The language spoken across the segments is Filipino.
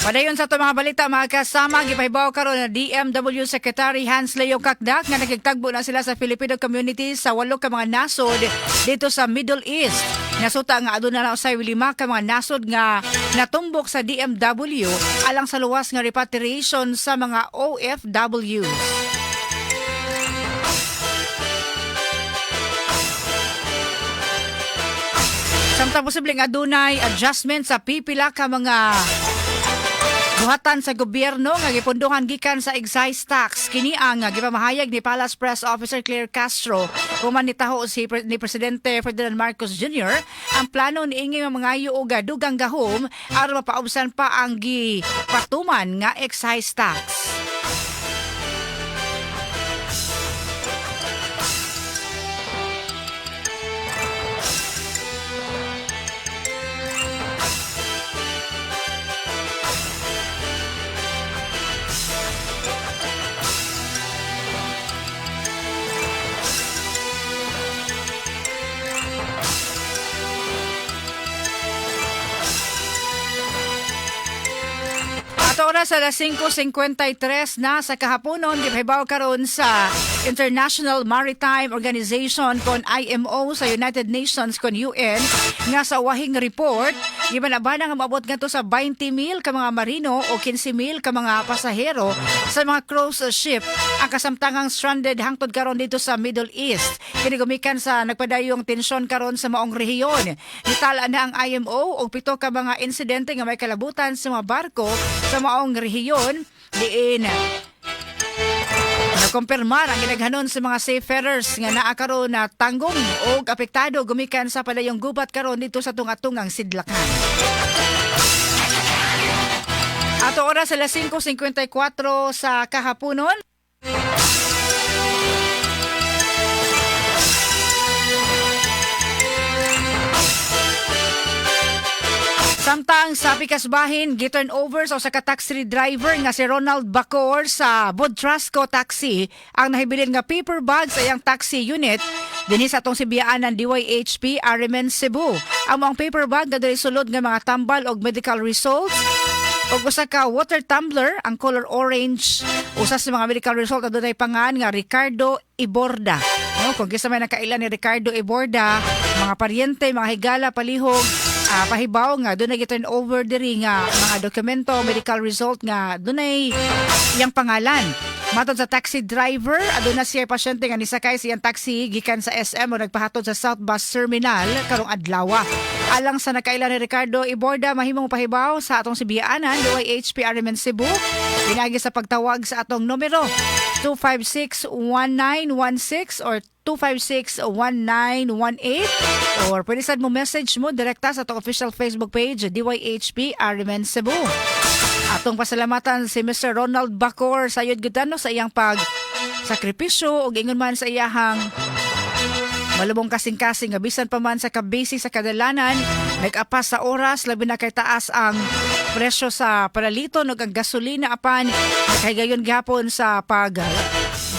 Padayon sa ito mga balita, mga kasama, gipahibaw karon na DMW Secretary Hans Leo Kakdak nga nagigtagbo na sila sa Filipino community sa 8 ka mga nasod dito sa Middle East. Nasuta nga aduna na usay 5 ka mga nasod nga natumbok sa DMW alang sa luwas nga repatriation sa mga OFWs. Samtang posibleng adunay adjustment sa pipila ka mga buhatan sa gobyerno nga gipunduhan gikan sa excise tax. Kini ang gipamahayag ni Palace Press Officer Claire Castro human nitaho ni Presidente Ferdinand Marcos Jr. ang plano niingi mga og dugang gahom aron mapaubsan pa ang gipatuman nga excise tax. Ato oras sa 5:53 na sa kahaponon, gipahibaw karon sa International Maritime Organization kon IMO sa United Nations kon UN nga sa wahing report gibanabana nga maabot ngadto sa 20,000 ka mga marino o 15,000 ka mga pasahero sa mga cruise ship ang kasamtangang stranded hangtod karon dito sa Middle East. Kini gumikan sa nagpadayong tensyon karon sa maong rehiyon. Nitala na ang IMO og 7 ka mga insidente nga may kalabutan sa mga barko sa maong rehiyon diin nakumpirmar ang ginaghanon sa mga seafarers nga naa karon na tanggong o apektado gumikan sa padayong gubat karon dito sa tunga-tungang sidlakan. Ato oras sa 5:54 sa kahaponon. Samtang sa Pikasbahin, giturn over sa ka taxi driver nga si Ronald Bacor sa Bodrasco Taxi ang nahibilin nga paper bag sa iyang taxi unit dinhi sa atong sibiyaan ng DYHP Arimen Cebu. Ang mga paper bag na dali sulod nga mga tambal og medical results og usa ka water tumbler ang color orange. Usa sa mga medical result adunay pangan nga Ricardo Iborda. No, kung kisa may nakailan ni Ricardo Iborda, mga paryente, mga higala, palihog, pahibaw nga dunay giturn over diri nga mga dokumento, medical result nga dunay iyang pangalan. Matod sa taxi driver, aduna siya pasyente nga nisakay sa iyang taxi gikan sa SM o nagpahatod sa South Bus Terminal karong adlaw. Alang sa nakailan ni Ricardo Iborda, mahimong pahibaw sa atong sibiyaanan DYHP Arimen Cebu. Pinagi sa pagtawag sa atong numero 256-1916 or 256-1918 or pwede sad mo message mo direkta sa atong official Facebook page DYHP Arimen Cebu. Atong pasalamatan si Mr. Ronald Bacor sa yun gudano sa iyang pag-sakripisyo o ingon man sa iyahang malubong kasing-kasing nga bisan pa man sa kabisi sa kadalanan nag-apas sa oras labi na kay taas ang presyo sa palaliton ug ang gasolina apan nakahigayon gihapon sa pag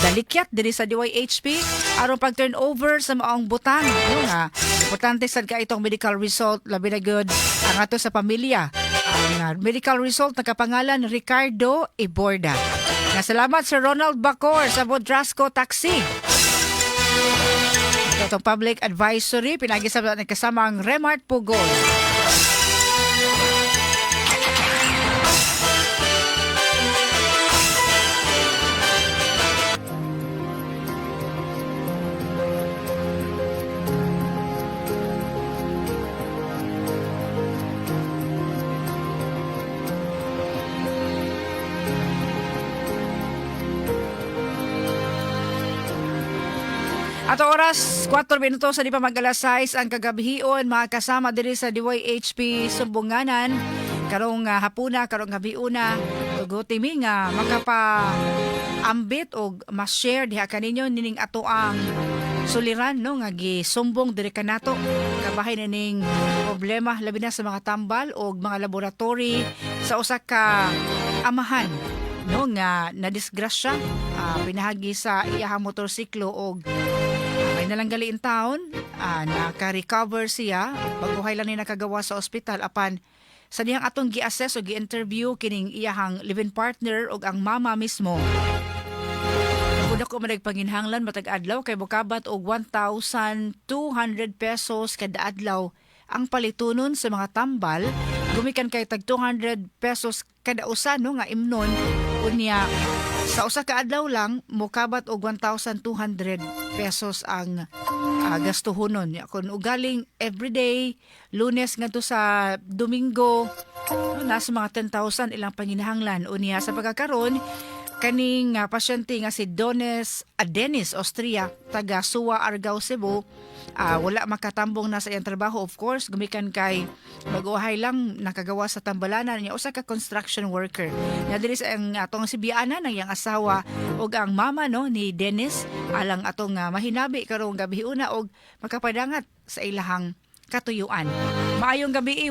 dalikyat diri sa DYHP aron pag turnover sa maong butang no nga importante sad ka itong medical result labi na good ang ato sa pamilya. Ang medical result nakapangalan Ricardo Iborda. Nga salamat sa Ronald Bacor sa Bodrasco Taxi. Itong public advisory pinagi sa kasama ang Remart Pugol. Ato oras, 4 minutos sa di pa mag-alas 6 ang kagabihion, mga kasama diri sa DYHP Sumbunganan. Karong hapuna, karong gabiuna, tugutimi nga makapa-ambit o mas-share diha kaninyo nining ato ang suliran no nga gisumbong diri kanato kabahin ning problema labi na sa mga tambal o mga laboratory sa usa ka amahan no nga nadisgrasya pinahagi sa iyahang motorsiklo og may nalang gali in town naka-recover siya baguhay lang ni nakagawa sa ospital apan sa dihang atong gi-assess o gi-interview kining iyahang live-in partner o ang mama mismo. Kung ako managpanginhanglan matag adlaw kay mokabat og 1,200 pesos kada adlaw ang palitunon sa mga tambal, gumikan kay tag 200 pesos kada usa no nga imnon unya sa usa ka adlaw lang mokabat og 1,200 pesos ang gastuhonon. Kung ugaling everyday, Lunes ngadto sa Domingo, nasa mga 10,000 ilang panginahanglan. Unya sa pagkakaroon, kaning pasyente nga si Dennis Austria, taga Suwa, Argao, Cebu, wala makatambong na sa iyang trabaho. Of course, gumikan kay mag-uhay lang nakagawa sa tambalanan niya usa ka construction worker. Nga diri sa ang atong si Biana ng iyang asawa ug ang mama no ni Dennis alang atong mahinabi karong gabi una og makapadangat sa ilahang katuyuan. Maayong gabi,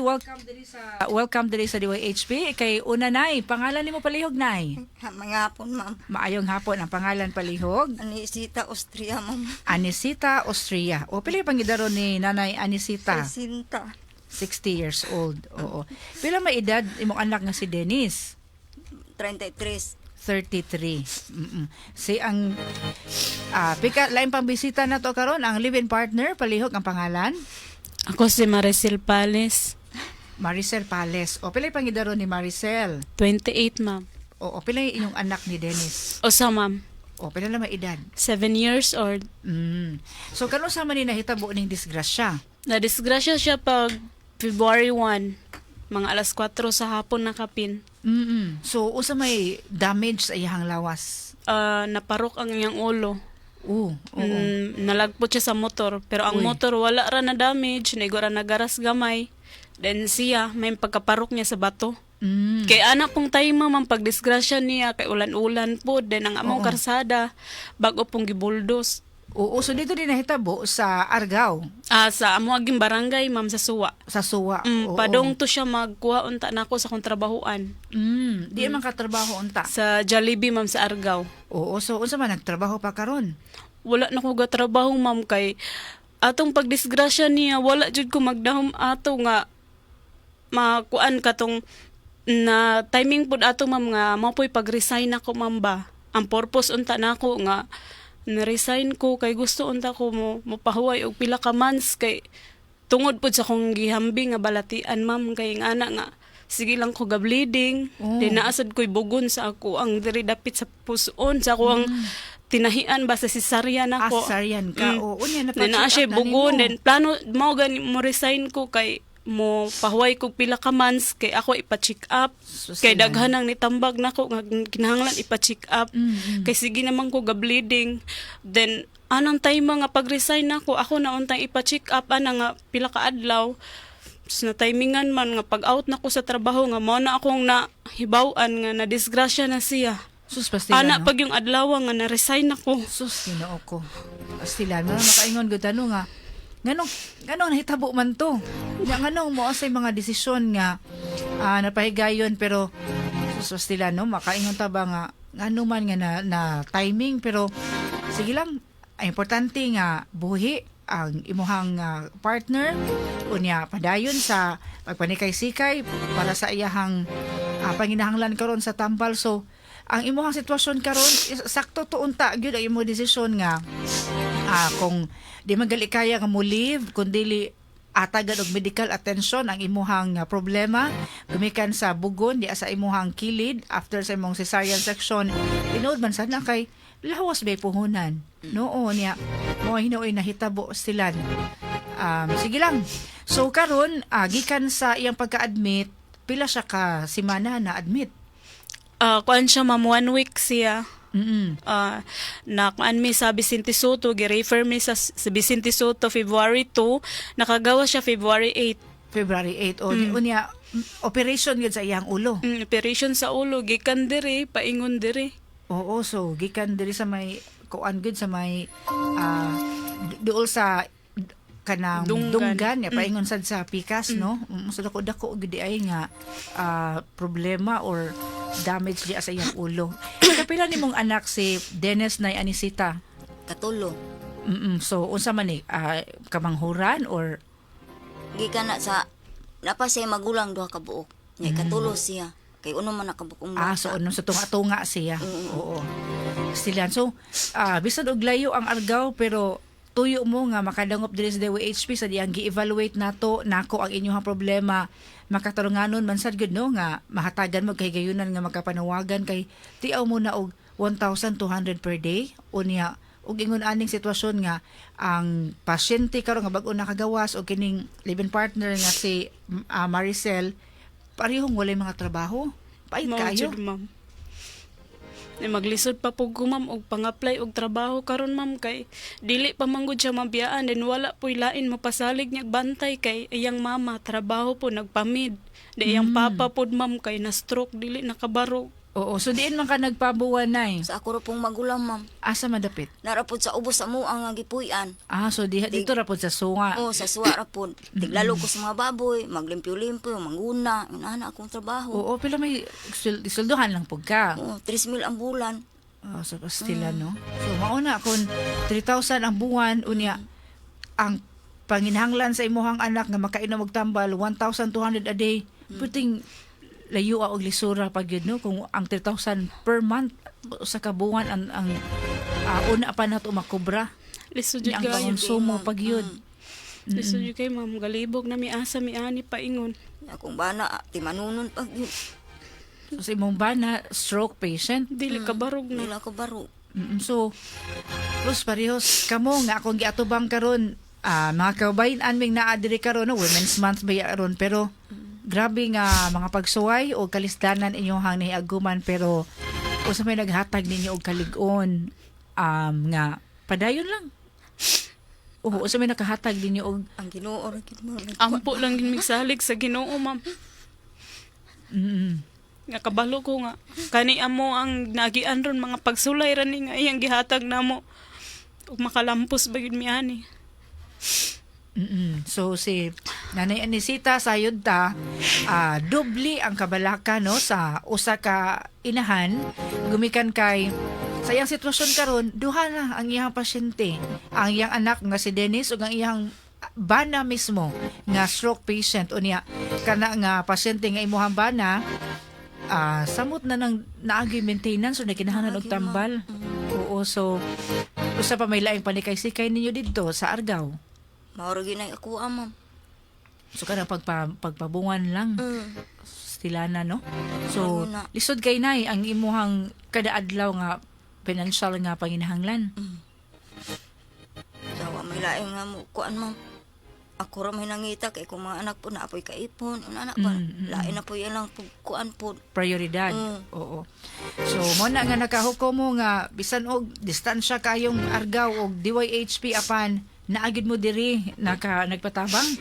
welcome diri sa DYHP kay una nay, pangalan nimo palihog nay. Mga hapon, ma'am. Maayong hapon ang pangalan palihog. Anisita Austria, ma'am. Anisita Austria. O pili pangidaro ni Nanay Anisita. Jacinta. 60 years old. Oo. Pila may edad imong anak nga si Dennis? 33. 33. Si ang pika lain pang bisita na to karon ang live-in partner palihog ang pangalan. Ako si Maricel Pales, Maricel Pales. O pila pangidaro ni Maricel? 28, ma'am. O pila inyong anak ni Dennis? Usa, ma'am. O pila na may edad? 7 years old. So kanon sa man ni nahitabo ning disgrasya? Na-disgrasya siya pag February 1, mga alas 4 sa hapon nakapin. So usa may damage sa iyang lawas? Naparok ang iyang ulo. Oo. Nalagpot siya sa motor. Pero ang Uy. motor wala ra na damage. Naigura nagaras gamay. Then siya, may pagkaparok niya sa bato. Kay anak pong tayo ma'am, pag-disgrasya niya, kay ulan-ulan po. Then ang among karsada, bago pong gibuldos. Oo, so dito din nahitabo sa Argao, Sa amuaging barangay, ma'am, sa Suwa. sa Suwa. Oo. Padong to siya magkuha unta nako sa kong trabahuan. Di man katrabaho unta. Sa Jollibee, ma'am, sa Argao. Oo, so unsa man nagtrabaho pa karon? Wala na ko gatrabaho, ma'am, kay atong pagdisgrasya niya, wala jud ko magdahom ato nga makuan katong na timing pud ato, ma'am, nga mapoy pag-resign ako, ma'am, ba. Ang purpose unta nako nga na-resign ko kay gusto unta ko mo pahuway og pila ka months kay tungod pud sa kong gihambing nga balatian, ma'am, kay nga ana nga sige lang ko ga bleeding. Di naasad ko'y bugon sa ako ang diri dapit sa puson sa ako ang tinahian ba sa cesarean ako. Cesarean ka. Oo, unya na Na siya bugon. Then plano mo gani mo resign ko kay mo pahuway kog pila ka months kay ako ipa-check up. Kay daghan ang nitambag nako nga kinahanglan ipa-check up. Kay sige naman ko ga bleeding. Then anong time nga pag-resign ako na untang ipa-check up ana nga pila ka adlaw. So, na timingan man nga pag-out na ko sa trabaho nga mao na akong nahibaw-an nga na disgrasya na siya. Sus, pastila, Ana no? pag yung adlaw nga na-resign ako. Sus, ginoo ko. Pastilan, mo makaingon gud ano nga. Nganong nahitabo man to? Nganong mo sa mga desisyon nga napahigayon pero sus, pastilan, no? Makaingon ta ba nga ngano man nga na timing pero sige lang, ang importante nga buhi ang imuhang partner unya padayon sa pagpanikay-sikay para sa iyahang panginahanglan karon sa tambal. So ang imuhang sitwasyon karon sakto to unta gyud ang imong desisyon nga kung di magali kaya nga mo leave kun dili atagan og medical attention ang imuhang problema gumikan sa bugon di sa imuhang kilid after sa imong cesarean section tinuod man sana kay lawas bay puhunan noo niya mo hinuoy nahitabo silan. Sige lang. So karon gikan sa iyang pagka-admit pila siya ka semana na admit? Kuan siya, ma'am, 1 week siya. Na kuan mi sa Vicente Soto, gi-refer mi sa Vicente Soto February 2, nakagawa siya February 8. February 8 o unya operation gid sa iyang ulo. Operation sa ulo, gikan diri, paingon diri. Oo, so gikan diri sa may kuan gud sa may duol sa kanang dunggan ya paingon sad sa pikas no. So dako gud di ay nga problema or damage di sa iyang ulo. Kapila nimong anak si Dennis nay Anisita? Katulo. So unsa man ni kamanghuran or Gikan na sa napasay magulang duha ka buok. Nya ikatulo siya. Kay uno man nakabukong Ah, so ano sa tunga-tunga siya. Oo. Stilan. So, bisan og layo ang argaw pero tuyo mo nga makadangop diri sa DWHP sa diyang gi-evaluate nako ang inyong problema makatarunganon man sad gud no nga mahatagan mo kay gayunan nga magkapanawagan kay tiaw mo na og 1,200 per day unya ug ingon aning sitwasyon nga ang pasyente karon nga bag-o nakagawas og kining live-in partner nga si Maricel parehong walay mga trabaho. Pait Mao kayo. jud, ma'am. Maglisod pa po ko, ma'am, og pang-apply og trabaho karon, ma'am, kay dili pa manggod siya mabiyaan, then wala po'y lain mapasalig niya bantay kay iyang mama trabaho po nagpamid. Di iyang papa po, ma'am, kay na stroke dili nakabaro. Oo, so diin man ka nagpabuwan na Sa ako ra pong magulang, ma'am. Asa madapit? Narapod sa ubos sa mo ang gipuy-an. So dito ra pod sa sunga. Oh, sa suwa ra pod. Tiglalo ko sa mga baboy, maglimpyo-limpyo, manguna, inana akong trabaho. Oo, pila may isulduhan lang pug ka. Oh, 3,000 ang bulan. So pastila no. So mauna kun 3,000 ang buwan unya ang panginhanglan sa imuhang anak nga makainom og tambal 1,200 a day. Puting layo og lisura pag yun no kung ang 3,000 per month sa kabuwan ang una pa nato makobra. Lisod Ang jud kayo. konsumo pag yun. Lisod jud kayo, ma'am, galibog na mi asa mi ani paingon. Akong bana, timanunon pag yun. So sa imong bana stroke patient. Dili kabarog na. Wala ko baro. So, plus parehos kamo nga akong giatubang karon mga kaubayin anming naa diri karon no Women's Month ba karon pero grabe nga mga pagsuway o kalisdanan inyong nahiaguman pero usa may naghatag ninyo og kalig-on nga padayon lang. Oo, usa may nakahatag ninyo og Ang Ginoo ra gid mo. Ampo lang gid migsalig sa Ginoo, ma'am. Nga kabalo ko nga kani amo ang nagian ron mga pagsulay ra ni nga iyang gihatag namo ug makalampos ba gid mi ani. So si Nanay Anisita sayod ta dobli ang kabalaka no sa usa ka inahan gumikan kay sa iyang sitwasyon karon duha na ang iyang pasyente ang iyang anak nga si Dennis ug ang iyang bana mismo nga stroke patient unya kana nga pasyente nga imuhang bana samot na nang naagi maintenance so nakinahanglan og tambal. Oo, so usa pa may laing panikay-sikay ninyo didto sa Argao. Mauro ginay ako, ma'am. So kana pagpabungan lang stilana no. So Ano na? lisod kay nay ang imuhang kada adlaw nga financial nga panginahanglan. Dawa may laing nga mo kuan, ma'am. Ako ra may nangita kay kung mga anak po na apoy kaipon, anak pa. Lain na po yan lang kuan po. Prioridad. Oo. So mo na nga nakahukom mo nga bisan og distansya kayong Argao og DYHP apan naagid mo diri nagpatabang.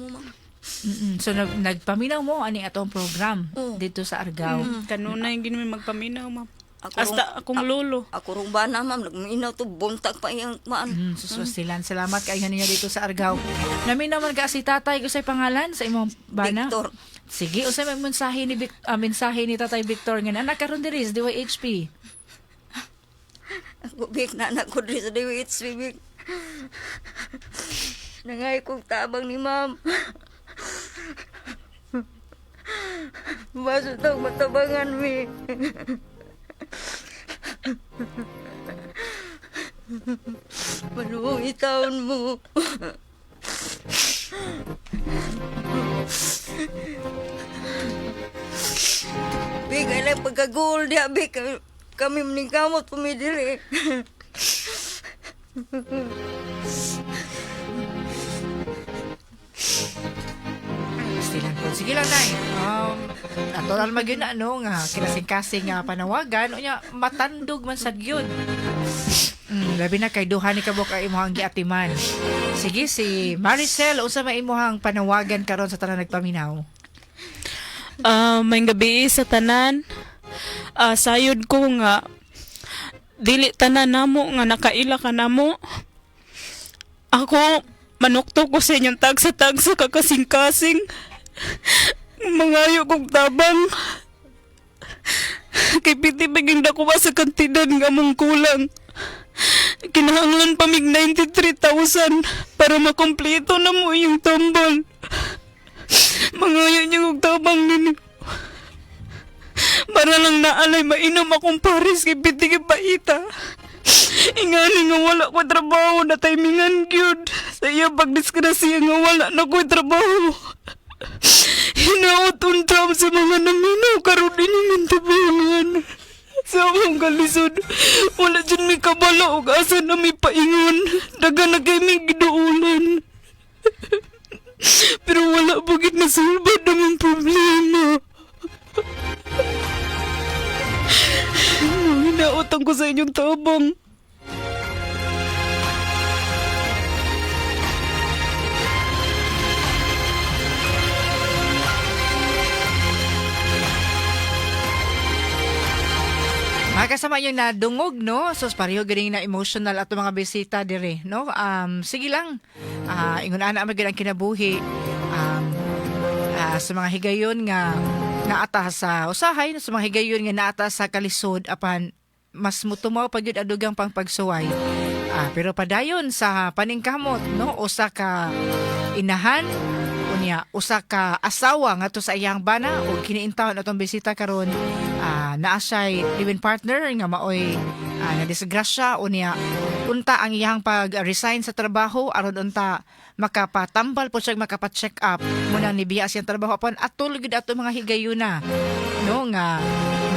Mo, ma'am. So nagpaminaw mo ani atong program dito sa Argao. Kanunay gid mi magpaminaw, ma'am. Ako Hasta akong lolo. Ako rong bana, ma'am, nagminaw to buntag pa iyang maan. Sususilan. Salamat kayo ninyo dito sa Argao. Namin naman ka si tatay ko sa pangalan sa imong bana. Victor. Sige, usay may mensahe ni mensahe ni Tatay Victor nga anak karon diri sa DYHP. Ako, Vic, na anak ko diri sa DWHP, Vic. Nangay kong tabang ni ma'am. Baso daw matabangan, mi. Maluong itaon mo. Big, ay lang pagkagul diya, Big. Kami meningkamot pumidiri. Stilan po. Sige lang, Nay. Natural magyun na, no, nga kinasing-kasing nga panawagan. O niya, matandog man sa gyud. Labi na kay duha ni kabok ay imuhang giatiman. Sige, si Maricel, unsa may imuhang panawagan karon sa tanang nagpaminaw? May gabi sa tanan. Sayod ko nga dili tanan namo nga nakaila ka namo. Ako manukto ko sa inyong tagsa-tagsa kakasing-kasing. Mangayo kong tabang. Kay piti biging dako ba sa kantidad nga mong kulang. Kinahanglan pa mig 93,000 para makumpleto na mo yung tambal. Mangayo niyo og tabang ninyo. Para lang naalay mainom akong pares kay pitig paita. Ingani nga wala ko trabaho na timingan gyud. Sa iya pagdisgrasya nga wala na ko trabaho. Hinaot untam sa mga naminaw karon inyong tabangan. Sa akong kalisod, wala dyan may kabala o asa na may paingon. Daga na kay may giduulan. Pero wala bagit na sulbad ang problema. Hinaotang ko sa inyong tabang. Mga kasama yung nadungog, no? So, pareho ganing na emotional ato mga bisita dire, no? Sige lang. Ingon ana magid ang kinabuhi. Sa mga higayon nga naata sa usahay, sa mga higayon nga naata sa kalisod apan mas mutumaw pa gyud adugang pang pagsuway. Pero padayon sa paningkamot, no? Usa ka inahan unya usa ka asawa ngadto sa iyang bana o kiniintawon atong bisita karon naa siya'y live-in partner nga maoy na disgrasya unya unta ang iyang pag-resign sa trabaho aron unta makapatambal po siya makapa-check up muna nibiya siyang trabaho apan atul gid ato mga higayuna no nga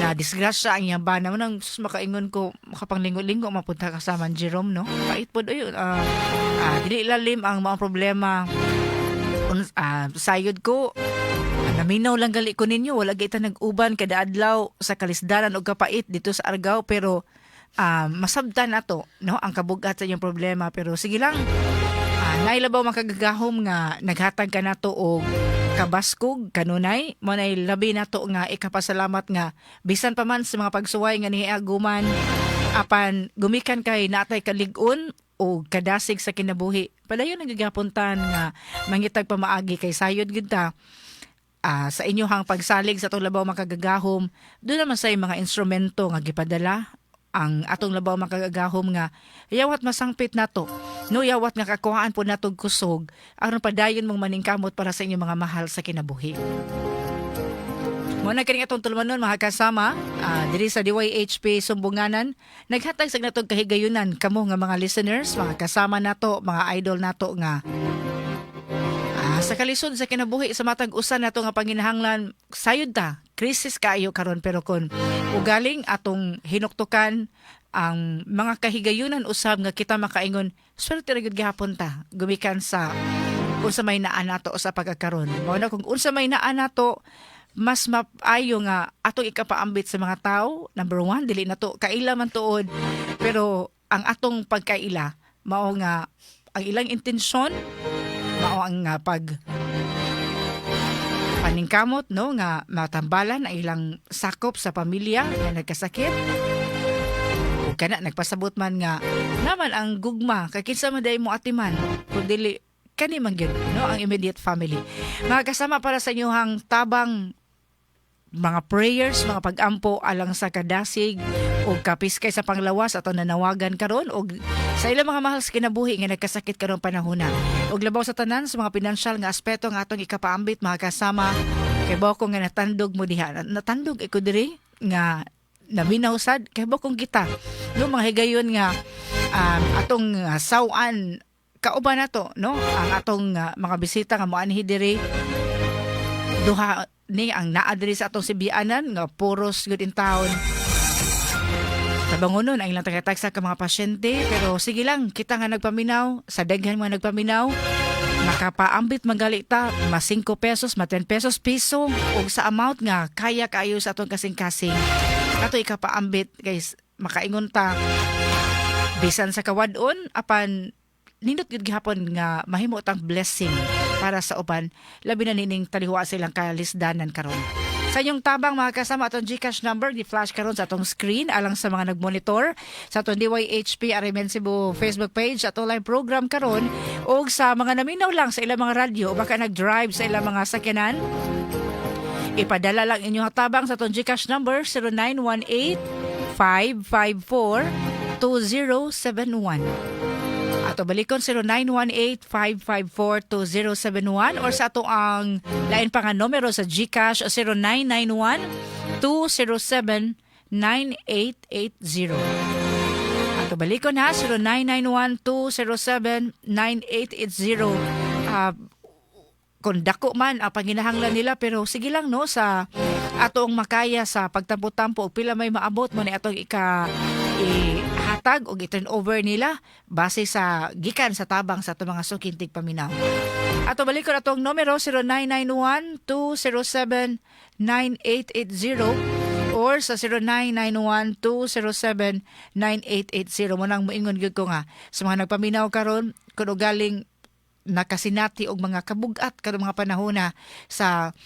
na disgrasya ang iyang bana nang makaingon ko makapanglingo-lingo mapunta kasama ni Jerome no pait pod ayo dili ilalim ang mga problema sayod ko naminaw lang gali ko ninyo wala kita nag-uban kada adlaw sa kalisdanan o kapait dito sa Argao pero masabtan nato no ang kabugat sa iyong problema pero sige lang nailabaw makagagahom nga naghatag ka nato og kabaskog kanunay mo nay labi nato nga ikapasalamat nga bisan pa man sa mga pagsuway nga niaguman apan gumikan kay natay kalig-on o kadasig sa kinabuhi. Padayon nagagapuntan nga mangitag pamaagi kay sayod gid ta. Sa inyohang pagsalig sa atong labaw makagagahom, doon naman sa mga instrumento nga gipadala ang atong labaw makagagahom nga yawat masangpit nato. No yawat nga kakuhaan po natog kusog aron padayon mong maningkamot para sa inyong mga mahal sa kinabuhi. Muna kaning atong tulumanon mga kasama, diri sa DYHP Sumbunganan, naghatag sa natong kahigayunan kamo nga mga listeners, mga kasama nato, mga idol nato nga sa kalisod sa kinabuhi sa matag usan nato nga panginahanglan sayod ta, krisis kaayo karon pero kon ugaling atong hinuktukan ang mga kahigayunan usab nga kita makaingon, swerte ra gyud gihapon ta, gumikan sa unsa may naa nato sa pagkakaron. Mao na kung unsa may naa nato mas maayo nga atong ikapaambit sa mga tao. Number 1, dili na to kaila man tuod. Pero ang atong pagkaila, mao nga ang ilang intensyon, mao ang paningkamot no nga matambalan ang ilang sakop sa pamilya nga nagkasakit. Ug kana nagpasabot man nga naman ang gugma kay kinsa man day mo atiman kun dili kani man gyud no ang immediate family. Mga kasama para sa inyong tabang mga prayers, mga pag-ampo alang sa kadasig o kapiskay sa panglawas ato nanawagan karon og sa ilang mga mahal sa kinabuhi nga nagkasakit karon panahona. Og labaw sa tanan sa mga pinansyal nga aspeto nga atong ikapaambit mga kasama kay bako nga natandog mo diha. Natandog iko diri nga naminaw sad kay bako kita. No mga higayon nga atong sawan kauban nato no ang atong mga bisita nga moanhi diri duha ni ang naa diri sa atong Sibianan nga puros good in town. Tabangonon ang ilang tagatag sa mga pasyente pero sige lang kita nga nagpaminaw sa daghan mga nagpaminaw makapaambit magali ta mas 5 pesos mas 10 pesos piso og sa amount nga kaya kaayo sa atong kasing-kasing ato ikapaambit guys makaingon ta bisan sa kawadon apan nindot gid gihapon nga mahimo tang blessing para sa uban labi na nining taliwa sa ilang kalisdanan karon. Sa inyong tabang mga kasama atong GCash number di-flash karon sa atong screen alang sa mga nagmonitor sa atong DYHP Arimen Cebu Facebook page atong live program karon og sa mga naminaw lang sa ilang mga radyo o baka nag-drive sa ilang mga sakyanan. Ipadala lang inyong tabang sa atong GCash number 0918-554-2071. Ato balikon 0918-554-2071 or sa ato ang lain pa nga numero sa GCash 0991-207-9880. Ato balikon ha 0991-207-9880. Kung dako man ang panginahanglan nila pero sige lang no sa atong makaya sa pagtampo-tampo pila may maabot mo ni atong ihatag o i-turn over nila base sa gikan sa tabang sa atong mga sukintig paminaw. Ato balikon atong numero 0991-207-9880 or sa 0991-207-9880 mo nang moingon gyud ko nga sa mga nagpaminaw karon kuno galing nakasinati og mga kabugat kadto mga panahona sa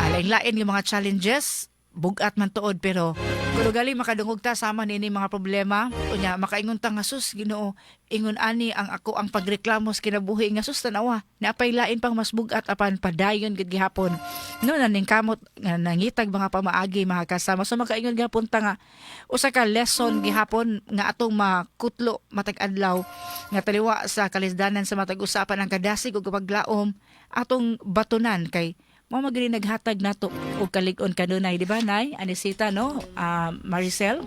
lain-lain yung mga challenges bugat man tuod pero kuno gali makadungog ta sama nini mga problema unya makaingon ta nga sus Ginoo ingon ani ang ako ang pagreklamo sa kinabuhi nga sus tanawa napay lain pang mas bugat apan padayon gid gihapon no naning kamot nga nangitag mga pamaagi mga kasama so makaingon gihapon ta nga usa ka lesson gihapon nga atong makutlo matag adlaw nga taliwa sa kalisdanan sa matag usapan ang kadasig ug paglaom atong batunan kay mo magini naghatag nato og kalig-on kanunay di ba nay Anisita no Maricel.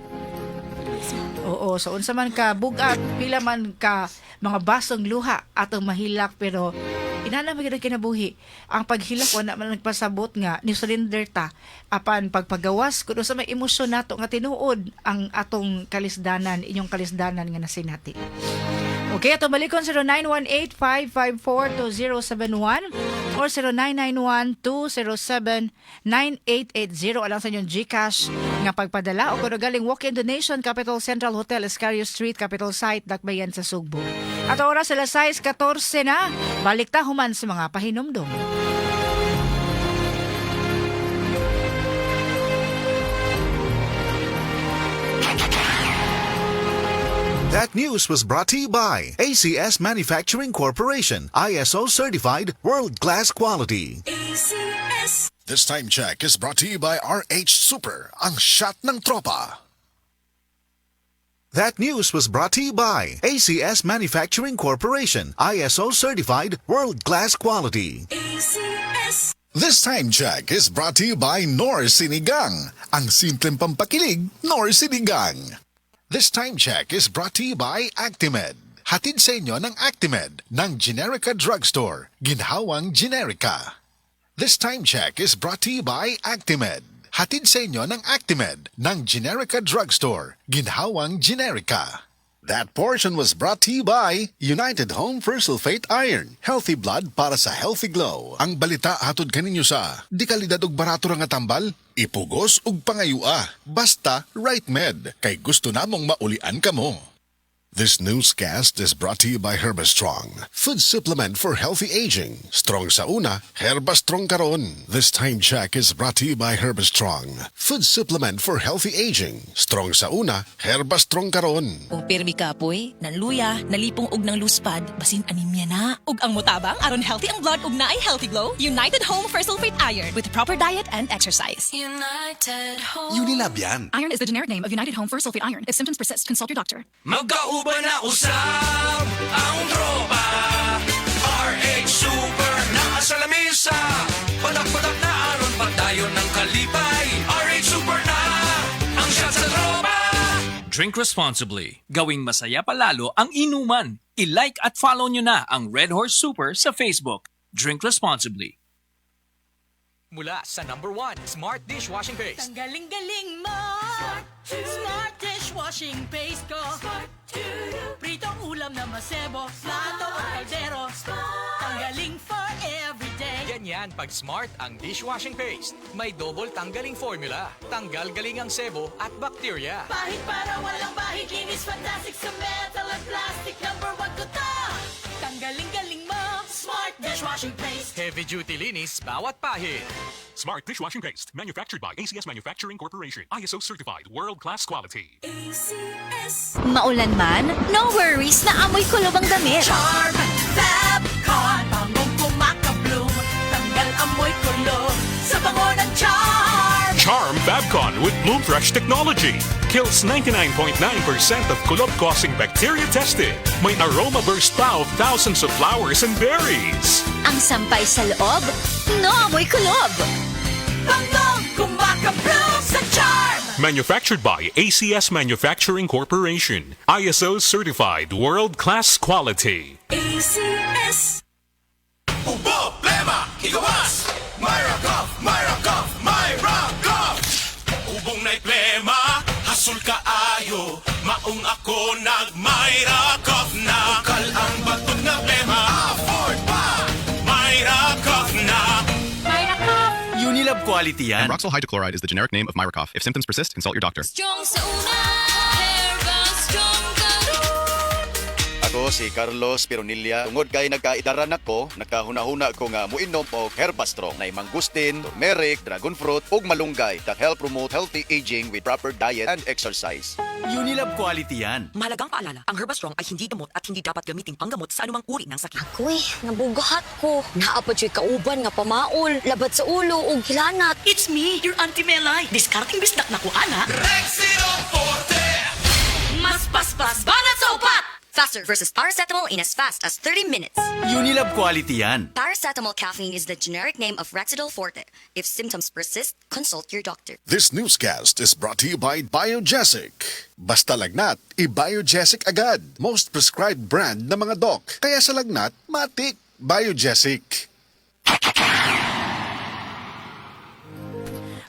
Oo, so unsa man ka bugat pila man ka mga basong luha atong mahilak pero inana magid kinabuhi ang paghilak wala man nagpasabot nga ni surrender ta apan pagpagawas kun sa may emosyon nato nga tinuod ang atong kalisdanan inyong kalisdanan nga nasinati. Okay, ato balikon 0918-554-2071 or 0991-207-9880 alang sa inyong GCash nga pagpadala o kung galing walk-in donation Capital Central Hotel, Escario Street, Capital Site, Dakbayan sa Sugbo. At oras sila 6:14 na, balik ta human sa mga pahinumdom. That news was brought to you by ACS Manufacturing Corporation, ISO certified world-class quality. ACS. This time check is brought to you by RH Super, ang shot ng tropa. That news was brought to you by ACS Manufacturing Corporation, ISO certified world-class quality. ACS. This time check is brought to you by Nor Sinigang, ang simpleng pampakilig Nor Sinigang. This time check is brought to you by Actimed. Hatid sa inyo ng Actimed ng Generica Drugstore, ginhawang Generica. This time check is brought to you by Actimed. Hatid sa inyo ng Actimed ng Generica Drugstore, ginhawang Generica. That portion was brought to you by United Home for Sulfate Iron. Healthy blood para sa healthy glow. Ang balita hatod kaninyo sa di kalidad og barato ra nga tambal, ipugos ug pangayua. Basta Right Med kay gusto namong maulian kamo. This newscast is brought to you by Herbastrong, food supplement for healthy aging. Strong sa una, Herbastrong karon. This time check is brought to you by Herbastrong, food supplement for healthy aging. Strong sa una, Herbastrong karon. Kung pirmi ka poy, nanluya, nalipong og ng luspad, basin anemia na. Ug ang mutabang aron healthy ang blood ug naay healthy glow, United Home for Sulfate Iron with proper diet and exercise. United Home. Unilab yan. Iron is the generic name of United Home for Sulfate Iron. If symptoms persist, consult your doctor. Magkauban na usab ang tropa. RH Super na sa lamesa. Padak-padak na aron pagdayon ng kalipay. RH Super na ang shot sa tropa. Drink responsibly. Gawing masaya palalo ang inuman. I-like at follow nyo na ang Red Horse Super sa Facebook. Drink responsibly. Mula sa #1 Smart Dishwashing Paste. Tanggaling-galing mo, Smart Dishwashing Paste ko. Pritong ulam na masebo, plato o kaldero. Tanggaling for everyday. Ganyan pag Smart ang dishwashing paste. May double tanggaling formula. Tanggal galing ang sebo at bakterya. Bahid para walang bahid, linis fantastic sa metal at plastic. #1 ko to. Tanggaling-galing mo, Smart Dishwashing Paste. Heavy duty linis bawat pahid. Smart Dishwashing Paste, manufactured by ACS Manufacturing Corporation. ISO certified, world-class quality. Maulan man, no worries na amoy kulob ang damit. Charm Fab Con, bangong kumakabloom. Tanggal amoy kulo sa bango ng Charm. Charm Fabcon with Bloom Fresh technology. Kills 99.9% of kulob-causing bacteria tested. May aroma burst pa of thousands of flowers and berries. Ang sampay sa loob, naamoy kulob. Banggong kumakabloom sa charm! Manufactured by ACS Manufacturing Corporation. ISO certified world-class quality. ACS! Problema, igawas! Myra Cuff, Myra Cuff, Myra Cuff! Ubong na'y plema, hasul kaayo, maong ako nag-Myra Cuff na. Ukal ang batong na plema, afford pa! Myra Cuff na. Unilab quality yan. And Roxol hydrochloride is the generic name of Myracoff. If symptoms persist, consult your doctor. Strong sa una, Herbal Strong Ako si Carlos Pironilla. Tungod kay nagkaidaran ako, nakahuna-huna ko nga muinom og Herbastrong na mangustin, turmeric, dragon fruit ug malunggay that help promote healthy aging with proper diet and exercise. Unilab quality yan. Mahalagang paalala, ang Herbastrong ay hindi gamot at hindi dapat gamiting panggamot sa anumang uri ng sakit. Uy, nabugahat ko. Naapod siya kauban nga pamaol, labat sa ulo ug hilanat. It's me, your Auntie Melay. Discarding bisdak na ko, ana. Rexino Forte! Mas paspas banat sa upat! Faster versus paracetamol in as fast as 30 minutes. Unilab quality yan. Paracetamol caffeine is the generic name of Rexidol Forte. If symptoms persist, consult your doctor. This newscast is brought to you by Biogesic. Basta lagnat, i-Biogesic agad. Most prescribed brand ng mga doc. Kaya sa lagnat, matik. Biogesic.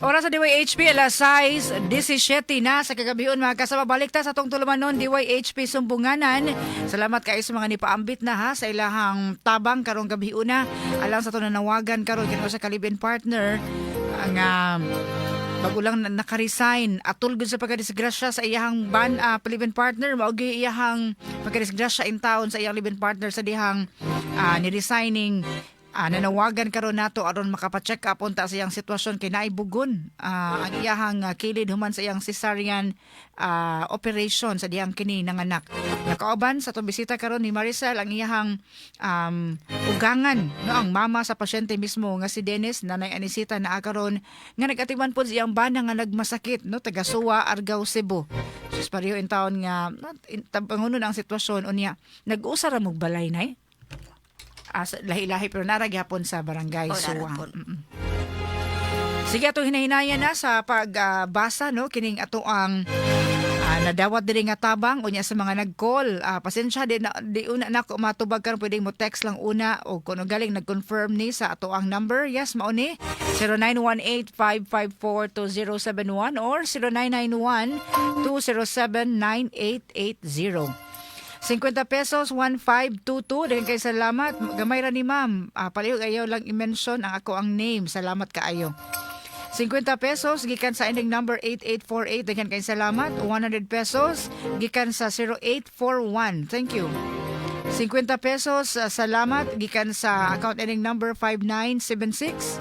Oras sa DYHP, alas 6:17 na sa kagabion mga kasama. Balik ta sa atong tulumanon, DYHP Sumbunganan. Salamat kayo sa mga nipaambit na ha sa ilahang tabang karong gabion na. Alang sa ito nanawagan karon kino sa kalibin partner ang bago lang naka-resign at tulgod sa pagkadisgrasya sa iyahang palibin partner. Maugi iyahang pagkadisgrasya in town sa iyang libin partner sa dihang ni-resigning. Nanawagan karon nato aron makapacheck up unta sa iyang sitwasyon kay naibugon ang iyahang kilid human sa iyang cesarean operation sa diyang kini nanganak. Nakauban sa atong bisita karon ni Maricel ang iyahang ugangan no ang mama sa pasyente mismo nga si Dennis nanay Anisita na karon nga nagatiman pod sa iyang bana nga nagmasakit no taga Suwa, Argao, Cebu. Sus pareho in taon nga tabangonon ang sitwasyon unya nag-usa ra mog balay nay. Lahi-lahi pero naragyapon sa barangay Suwa. Sige atong hinahinayan na sa pagbasa no kining ato ang nadawat diri nga tabang unya sa mga nag-call. Pasensya di una na ko matubag karon pwedeng mo text lang una o kuno galing nag-confirm ni sa ato ang number. Yes mao ni 0918-554-2071 or 0991-207-9880. 50 pesos, 1522. Dagan kayo salamat. Gamay ra ni ma'am. Palihog ayaw lang i-mention ang ako ang name. Salamat kaayo. 50 pesos, gikan sa ending number 8848. Dagan kayo salamat. 100 pesos, gikan sa 0841. Thank you. 50 pesos, salamat. Gikan sa account ending number 5976.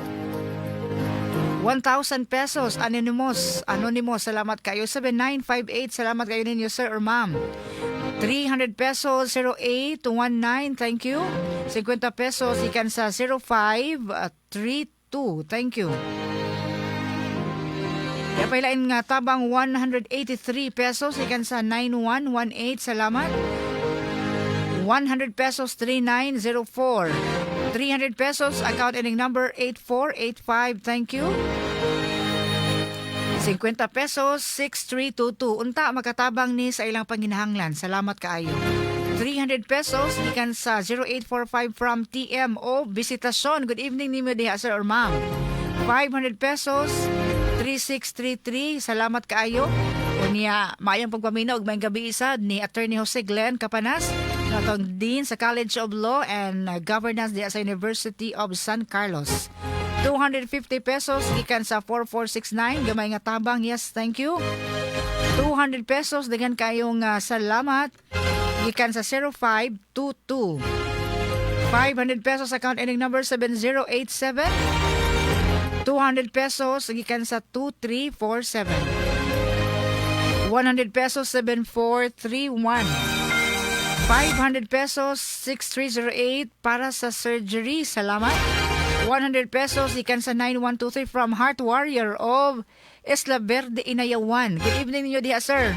1,000 pesos, anonymous, salamat kayo. 7958, salamat kayo ninyo, sir or ma'am. 300 pesos, 0819, thank you. 50 pesos, ikan sa 0532, thank you. Yapailain nga tabang 183 pesos, ikan sa 9118, salamat. 100 pesos, 3904. 300 pesos, account ending number 8485, thank you. 50 pesos, 6322. Unta makatabang ni sa ilang panginahanglan. Salamat kaayo. 300 pesos, ikan sa 0845 from TMO Visitasyon. Good evening ni mo diha, sir or ma'am. 500 pesos, 3633. Salamat kaayo. Unya, maayang pagpaminaw, may gabi isad ni Attorney Jose Glenn Capanas, natong Dean sa College of Law and Governance diha sa University of San Carlos. 250 pesos, ikan sa 4469. Gamay nga tabang, yes, thank you. 200 pesos, dengan kayong salamat. Ikan sa 0522. 500 pesos, account ending number 7087. 200 pesos, ikan sa 2347. 100 pesos, 7431. 500 pesos, 6308 para sa surgery. Salamat. 100 pesos, ikan sa 9123 from Heart Warrior of Isla Verde, Inayawan. Good evening ninyo diha, sir.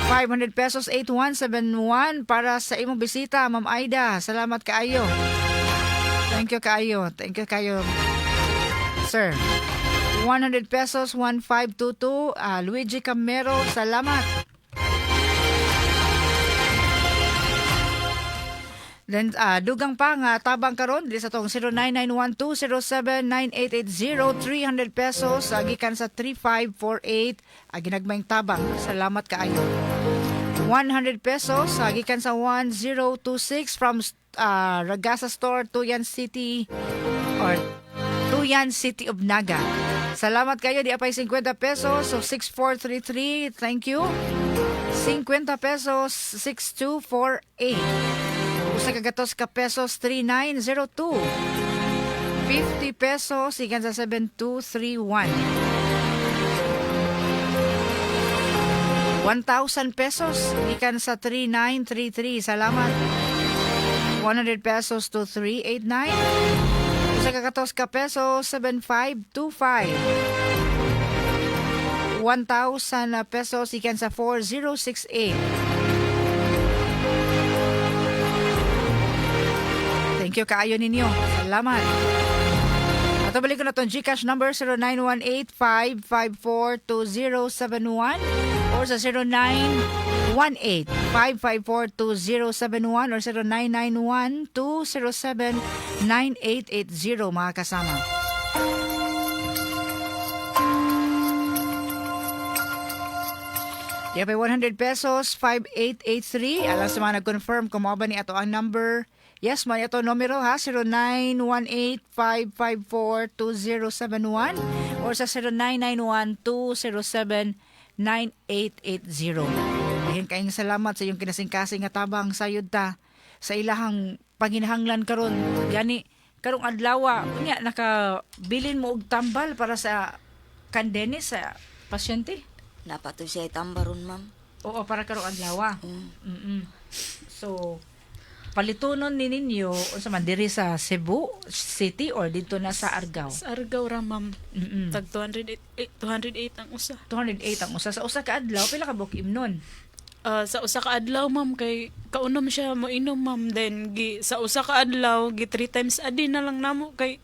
500 pesos, 8171 para sa imong bisita, Ma'am Aida. Salamat kaayo. Thank you kaayo. Thank you kaayo, sir. 100 pesos, 1522. Luigi Camero, salamat. Then, dugang pa nga, tabang karon di sa tong 0991-207-9880, 300 pesos, gikan sa 3548, ginagmayng tabang. Salamat kaayo. 100 pesos, gikan sa 1026 from Ragasa Store, Tuyan City, or Tuyan City of Naga. Salamat kayo, di apay 50 pesos, so 6433, thank you. 50 pesos, 6248. Usa kagatos ka pesos, 3902. 50 pesos, ikan sa 7231. 1,000 pesos, ikan sa 3933. Salamat. 100 pesos to 389. Usa kagatos ka pesos, 7525. 1,000 pesos, ikan sa 4068. Thank you kaayo ninyo. Salamat. At balik ko na itong GCash number 0918-554-2071 or sa 0918-554-2071 or 0991-207-9880 mga kasama. Kaya pa 100 pesos, 5883. Alam sa mga nag-confirm kung mo ba ni ato ang number. Yes, may ito numero ha, 0918-554-2071 or sa 0991-207-9880. Ayan, kayong salamat sa iyong kinasingkasing nga tabang sayod ta sa ilahang panginahanglan karon. Gani, karong adlaw, unya nakabilin mo og tambal para sa kandenis sa pasyente. Napato siya tambaron, ma'am. Oo, para karong adlaw. So, palitunon ni ninyo unsa man diri sa Cebu City or dito na sa Argao? Sa Argao ra, ma'am. Tag 208 ang usa. 208 ang usa. Sa usa ka adlaw pila ka buok imnon? Sa usa ka adlaw, ma'am, kay kaunom siya mo inom, ma'am. Then sa usa ka adlaw 3 times a day na lang namo kay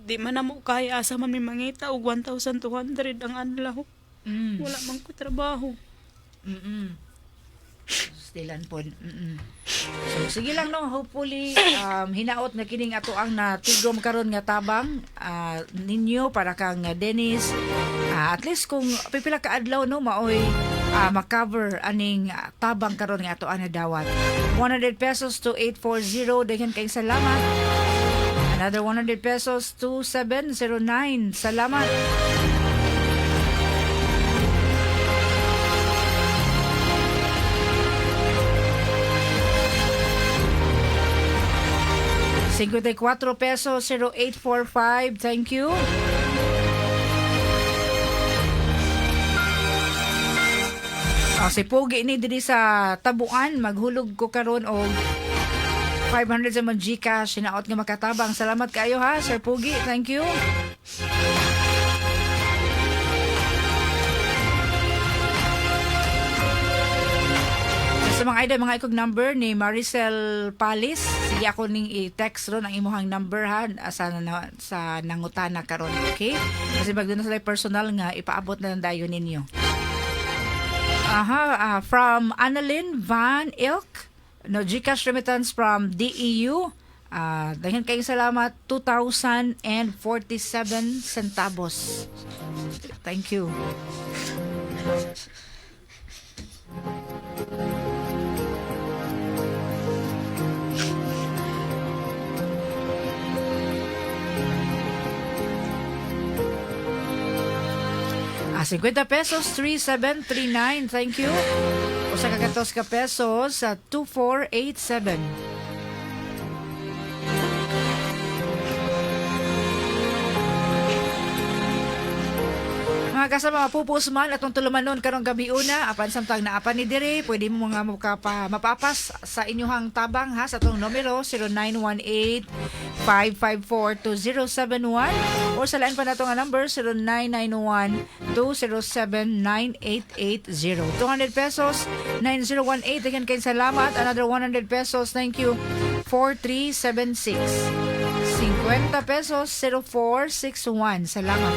di man namo kaya asa man may mangita og 1,200 ang adlaw. Wala man ko trabaho. Stilan po. So sige lang no, hopefully hinaot nga kining ato ang natigom karon nga tabang ninyo para kang Dennis. At least kung pipila ka adlaw no maoy makover aning tabang karon nga ato ang nadawat. 100 pesos to 840, daghan kay salamat. Another 100 pesos to 709. Salamat. ₱54 0845. Thank you. Si Pogi ni diri sa Tabuan, maghulog ko karon og 500 sa mga GCash, sinaot nga makatabang. Salamat kayo ha, Sir Pogi. Thank you. Sa mga idol, mga ikog number ni Maricel Palis, sige ako ning i-text ron ang imuhang number ha sa nangutana karon, okay? Kasi magduna sila personal nga ipaabot na lang dayon ninyo. From Annalyn Van Ilk, no GCash remittance from DEU. Dahan kayong salamat, 2,047 centavos. Thank you. ₱50 3739. Thank you. O sa kagatos ka pesos sa 2487. Mga Mga kasama mapupus man atong tulumanon karong gabi una apan samtang naapan ni dire pwede mo nga mapapas sa inyong tabang ha sa atong numero 0918-554-2071 or sa line pa nato nga number 0991-207-9880. 200 pesos 9018. Again kay salamat. Another 100 pesos. Thank you. 4376. 50 pesos 0461. Salamat.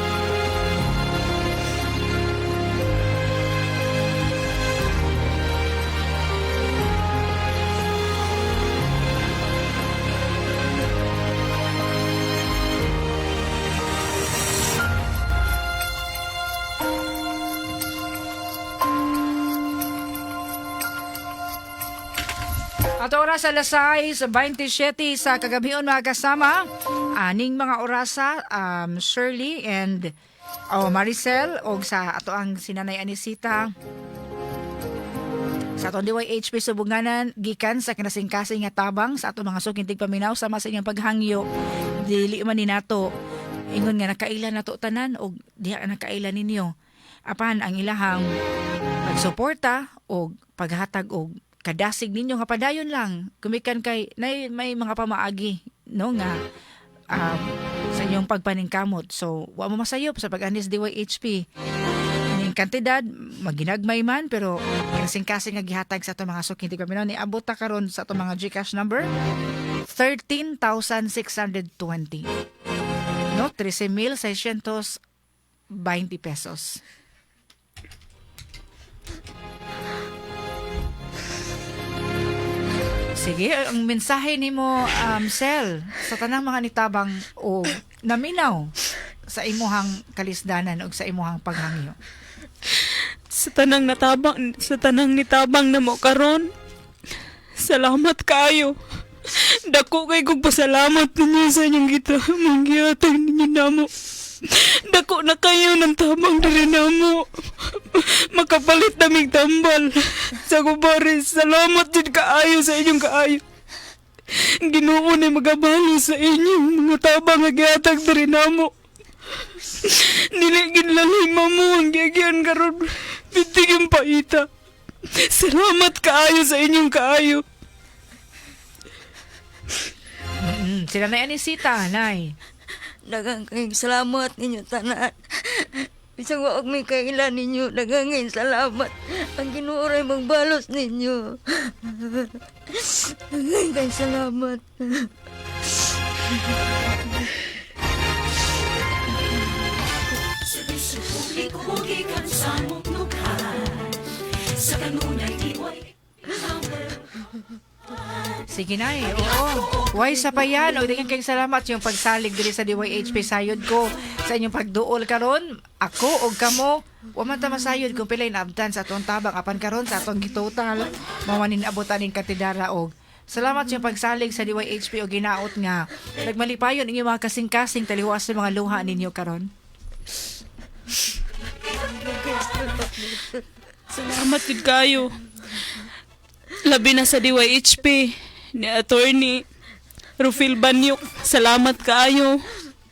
At oras alas 6:27 sa kagabion mga kasama. Aning mga orasa, Shirley and Maricel og sa ato ang sinanay Anisita. Sa atong DYHP subunganan gikan sa kinasing-kasing nga tabang sa ato mga sukintig paminaw sama sa inyong paghangyo. Dili man ni nato ingon nga nakaila nato tanan og diha nakaila ninyo. Apan ang ilahang pagsuporta og paghatag og kadasig ninyo nga padayon lang kumikan kay may mga pamaagi no nga sa inyong pagpaningkamot. So wa mo masayop sa pag-anis DYHP ning kantidad maginagmay man pero kasing-kasing nga gihatag sa ato mga sukintig paminaw ni abot ta karon sa ato mga GCash number 13,620 no 13,620 pesos. Sige, ang mensahe nimo Sel sa tanang mga nitabang o naminaw sa imuhang kalisdanan o sa imuhang paghangyo. Sa tanang nitabang na mo karon. Salamat kayo. Dako kay kong pasalamat ninyo sa inyong manggihatag ninyo namo. Dako na kayo ng tabang diri namo. Makapalit naming tambal sa gubaris. Salamat din kaayo sa inyong kaayo. Ginoo na magabalo sa inyong mga tabang nga gihatag diri namo. Niligin lalima mo ang gagyan karon. Bitigin paita. Salamat kaayo sa inyong kaayo. Sila na Anisita, Nay. Daghang kayong salamat ninyo tanan. Bisang waog may kailan ninyo, daghang kayong salamat. Ang Ginoo ray magbalos ninyo. Daghang kayong salamat. Sige na oo. Way sa pa yan. O daghang kayong salamat yung pagsalig diri sa DYHP sayod ko sa inyong pagduol karon. Ako o kamo, wa man ta masayod kung pilay naabtan sa atong tabang apan karon sa atong gitotal mawanin abutan ning katidara og salamat yung pagsalig sa DYHP o ginaot nga nagmalipayon inyong mga kasing-kasing taliwas sa mga luha ninyo karon. Salamat gid kayo. Labi na sa DYHP ni Attorney Rufil Banyok. Salamat kaayo.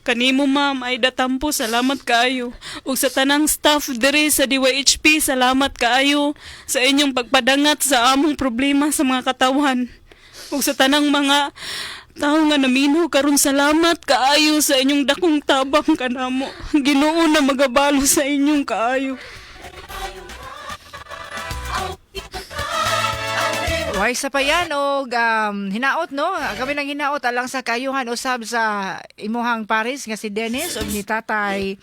Kanimo Ma'am Aida Tampo, salamat kaayo. Ug sa tanang staff diri sa DYHP, salamat kaayo sa inyong pagpadangat sa among problema sa mga katawan. Ug sa tanang mga tao nga naminaw karon, salamat kaayo sa inyong dakong tabang kanamo. Ginoo na magabalo sa inyong kaayo. Way sa pa yan og hinaot no. Kami nang hinaot alang sa kayuhan usab sa imuhang Paris nga si Dennis og ni Tatay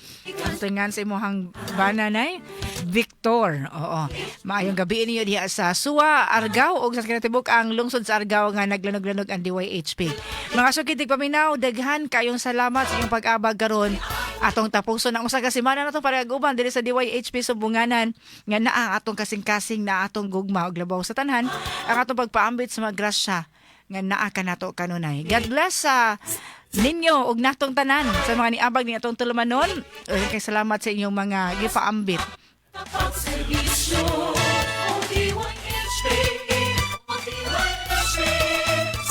tungan sa imuhang bananay Victor. Oo. Maayong gabi niyo diha sa Suwa, Argao og sa kinatibuk ang lungsod sa Argao nga naglanog-lanog ang DYHP. Mga sukitig paminaw, daghan kayong salamat sa inyong pag-abag karon atong tapuson ang usa ka semana nato para guban diri sa DYHP Subunganan nga naa atong kasing-kasing na atong gugma og labaw sa tanhan ang atong pagpaambit sa mga grasya nga naa ka nato kanunay. God bless sa ninyo og natong tanan sa mga niabag ni atong tulumanon. Kay salamat sa inyong mga gipaambit.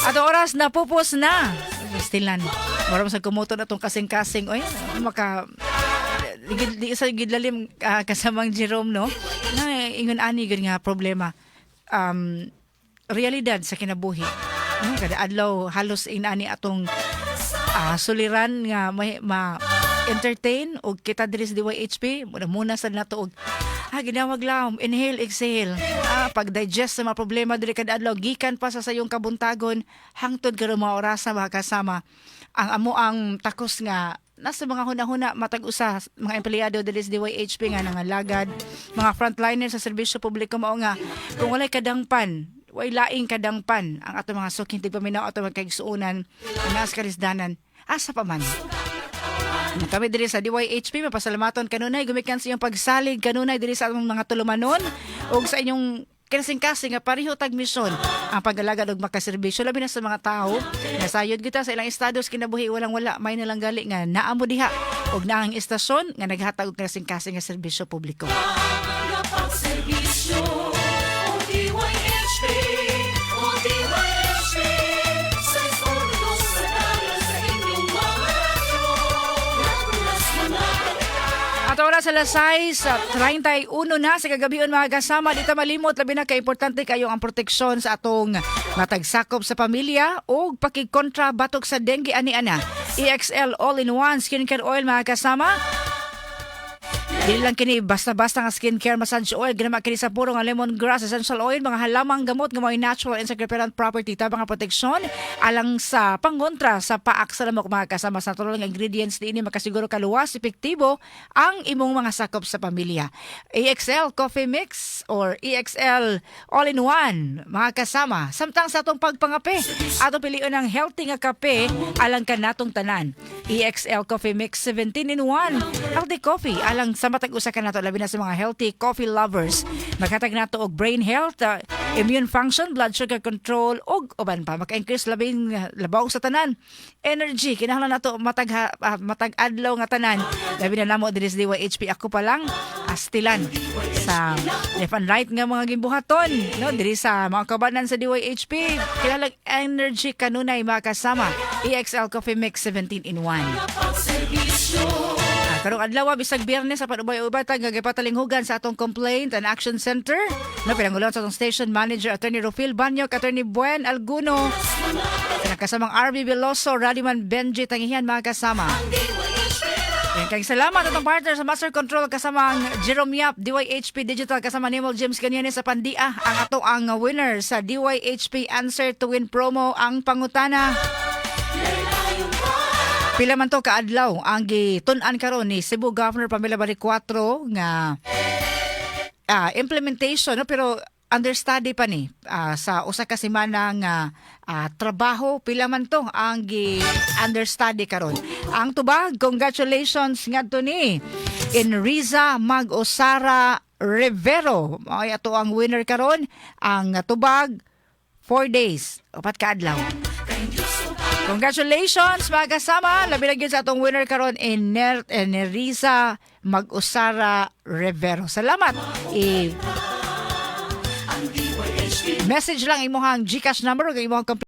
At oras na pupos na. Stilan. Maram sa kumuton atong kasing-kasing. Oy, di sa gidlalim kasamang Jerome no. Na ingon ani gud nga problema. Realidad sa kinabuhi. No, kada adlaw halos inani atong suliran nga ma-entertain og kita diri sa DYHP muna sa nato og ginawag lang inhale exhale pag-digest sa mga problema diri kada adlaw gikan pa sa sayong kabuntagon hangtod karon mga oras na makasama ang amo ang takos nga nasa mga hunahuna matag usa mga empleyado diri sa DYHP nga nangalagad mga frontliner sa serbisyo publiko mao nga kung walay kadangpan way laing kadangpan ang ato mga suking tigpaminaw ato magkaigsuunan ang naas karisdanan asa pa man. Kami diri sa DYHP mapasalamaton kanunay gumikan sa iyong pagsalig kanunay diri sa among mga tulumanon ug sa inyong kasing-kasing nga pareho tag misyon ang pag-alagad og makaserbisyo labi na sa mga tao nasayod kita sa ilang estados kinabuhi walang wala may nalang gali nga naamo diha og naang istasyon nga naghatag og kasing-kasing nga serbisyo publiko. At oras sa lasay sa 31 na sa kagabion mga kasama, dito malimot labi na ka-importante kayo ang proteksyon sa atong matagsakop sa pamilya o pakigkontra batok sa dengue ani-ana. EXL All-in-One Skincare Oil mga kasama. Dili lang kini basta-basta nga skincare massage oil, ginama kini sa puro nga lemongrass essential oil, mga halamang gamot nga may natural and secreparent property tabang nga proteksyon alang sa pangontra sa paak sa lamok mga kasama sa natural nga ingredients niini makasiguro kaluwas epektibo ang imong mga sakop sa pamilya. EXL Coffee Mix or EXL All-in-One mga kasama. Samtang sa atong pagpangape, ato piliun ang healthy nga kape alang kanatong tanan. EXL Coffee Mix 17-in-1 healthy coffee alang sa matag-usa ka nato labi na sa mga healthy coffee lovers. Maghatag nato og brain health, immune function, blood sugar control og uban pa maka-increase labing labaw sa tanan. Energy kinahanglan nato matag adlaw nga tanan. Labi na namo diri sa DYHP ako pa lang astilan sa left and right nga mga gimbuhaton no diri sa mga kabanan sa DYHP kinalag energy kanunay mga kasama. EXL Coffee Mix 17-in-1. Karong adlaw bisag Biyernes sa panubay-ubay tag gagipatalinhugan sa atong Complaint and Action Center. No pinangulon sa atong station manager Attorney Rufil Banyok, Attorney Buen Alguno. Kasamang RB Veloso, Radiman Benji Tangihan mga kasama. Kaya salamat atong partner sa Master Control kasamang Jerome Yap, DYHP Digital kasama Nimol James Kanyanes sa Pandia. Ang ato ang winner sa DYHP Answer to Win promo ang pangutana. Pila man to kaadlaw ang gitun-an karon ni Cebu Governor Pamela Baricuatro nga implementation no pero understudy pa ni sa usa ka semana nga trabaho pila man to ang understudy karon. Ang tubag congratulations ngadto ni Enriza Mag-Osara Rivero. Ay ato ang winner karon ang tubag 4 days, 4 ka adlaw. Congratulations mga kasama. Labi lagi sa atong winner karon Enriza Mag-Osara Rivero. Salamat. Message lang imo hang GCash number o imo hang